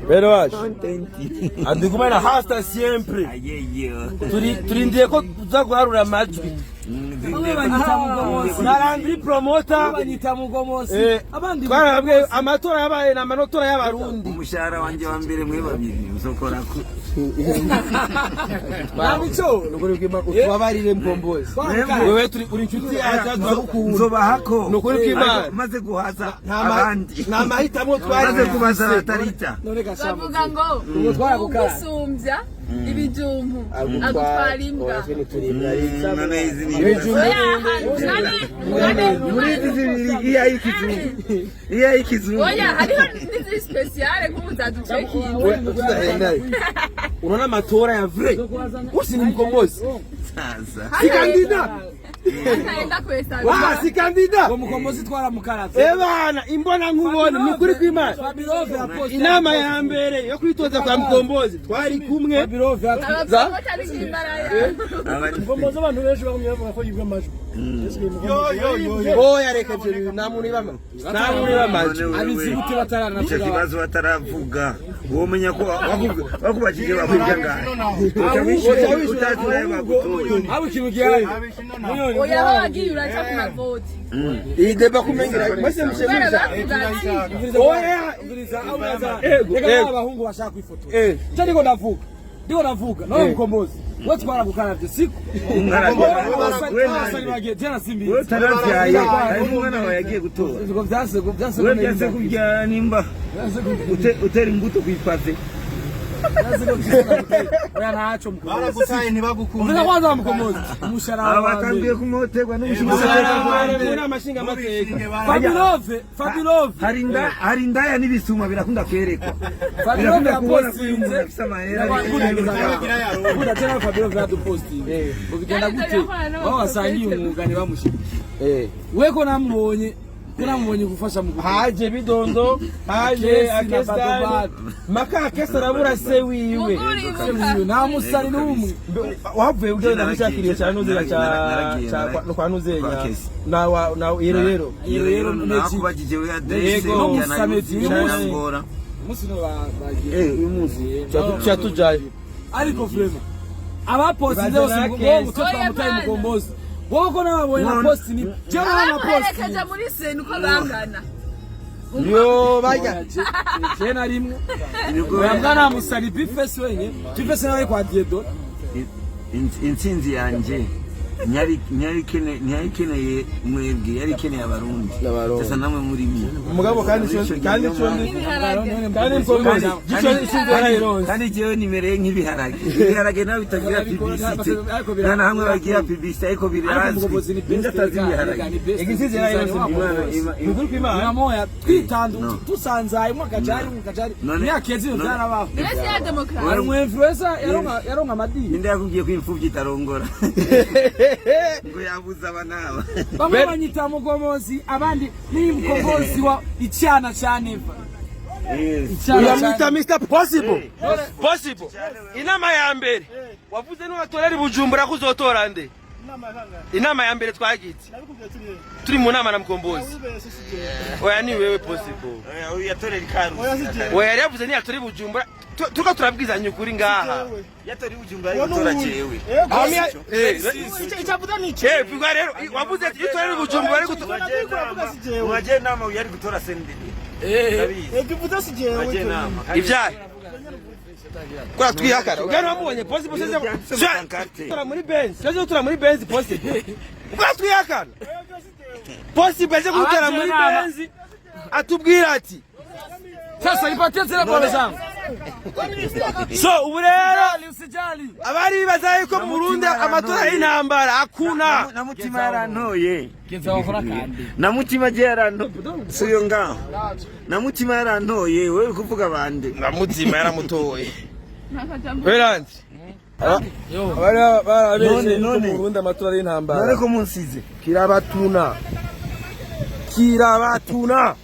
Bero wacu. Andikumana hasta siempre. Turindiye ko tuza guharura amajwi. Narandri promoter banyita Mkombozi. Abandi barabwe amatora yabaye na manotora y'abarundi. Umushara wanje wa mbere mwe babiri uzokora ko. Bamico nukuri kwima ubabarire Mkombozi. Wewe uri inshuti yacu twagukunda. Nzobahako. Nukuri kwima maze guhaza abandi. Na mahitamo twari maze kubaza atarita. Bavuga ngo ugusumbya ibijumbu agutwara imbwa. Iya ikizungu. Oya hariho n'izi speciale nk'umuzaducekiwe. Unaona matora ya vrai. Usi ni Mkombozi. Sasa. Si kandida. Akaenda kwesa. Si kandida. Ngo Mkombozi twara mukarate. Bana imbona nkubone nukuri kw'Imana. Fabirove aposta. Inama ya mbere yo kwitoza kwa Mkombozi twari kumwe. Fabirove za. Mkombozi abantu benshi bamuyavuga ko yibwa amajwi. Oya reka byo namuntu ibama. Namuntu ibamaje. Abizibute batarana Icyo kibazo bataravuga. Uwo menya ko bakubakije bakwirya ngahe. Utatureba gutoye. Abo kintu gihaye. Oya bagiye uracha kuna vote. Ideba kumengira mwese mushemisha. Oya ngiriza abaza. Ega abahungu bashaka kwifotora. Cyo ndiko ndavuga. No Mkombozi. Wewe twara gukaravye siku. Wewe bagiye tena Simbizi. Wewe taravyaye. Ari mwana wawe yagiye gutora. Ngo vyase wewe byase kujya nimba. Utera imbuto kwipaze. Oya ntaco Mkombozi. Baragusaye ntibagukunda. Umva kwanza Mkombozi. Umushara wawe. Abakambiye kumotegwa n'umushara. Amashinga amateka. Fabirove. Hari indaya n'ibisuma birakunda kwerekwa. Fabirove apostinze afisa amahera. Kuda tena Fabirove adupostinze. Ubigenda gute? Wao wasangiye umugani bamushika. Weko namubonye gufasha mu haje bidondo haje akesta maka akesta rabura se wiwe nta musari n'umwe wavuye ugenda mushakiriye cyane nuzira cha kwa nuzenya na yero nakubajije we adresse ngora musi no bagiye uyu muzi cyatujaye ariko vrema abapostinze bose ngo mutaye Mkombozi Woko na wabonye na post ni jana na post. Barekeje muri sene uko bangana. Yo bajya. Jena rimwe. Bangana musali bifese wenye. Bifese nawe kwa Diedo. Intsinzi yanje. Nyari keneye mwebwe yari keneye abarundi. Sasa namwe muri mwe. Umugabo kandi cyo kandi Mkombozi. Kandi jewe nimereye nk'ibiharage. Ibiharage nawe bitagira publicity. Nana hamwe bagira publicity ariko birazwi. Ndatazi ibiharage. Igisinzi yari Muguru kw'Imana. Moya twitandu tusanzaye mu kajari. Nyakezi nzarabaho. Ese ya demokrasi. Ari mu influencer yaronka amadini. Ninde yakubwiye ko imfuvyi itarongora. Ngo yabuza abanaba. Bamwe banyita Mkombozi abandi ni Mkombozi wa icyana cyane. Uyamwita Mr Possible. Possible. Inama ya mbere. Wavuze n'uwatorera Bujumbura kuzotora nde? Inama ya mbere twagitse. Turi mu nama na Mkombozi. Oya ni wewe Possible. Oya yatorera ikaru. Oya yari yavuze ni yatori Bujumbura. Tuko turabwizanya ukuri ngaha. Yatori Bujumbura yatora cewe. Icyavuga ni cyo. Vuga rero wavuze ati yatori Bujumbura ari gutora. Waje nama yari gutora sendedi. Egivuta sijewe. Ivyaye. Kwa twihakara. Ugana wamubonye Possible seze. Tura muri Benz. Seze tura muri Benz Possible. Kwa twihakara. Possible seze gutera muri Benz. Atubwira ati sasa ipatie telefone zangu. So ubu rero usijali. Abari bibaza yuko mu Burundi amatora y'intambara hakuna. Na mutima yarantoye. Kinza wakora kandi. Na mutima je yarantoye. Suyo ngaho. Na mutima yarantoye wewe kuvuga bande. Na mutima yaramutoye. Berandi. Abari mu Burundi amatora y'intambara. Nareko munsize. Kirabatuna.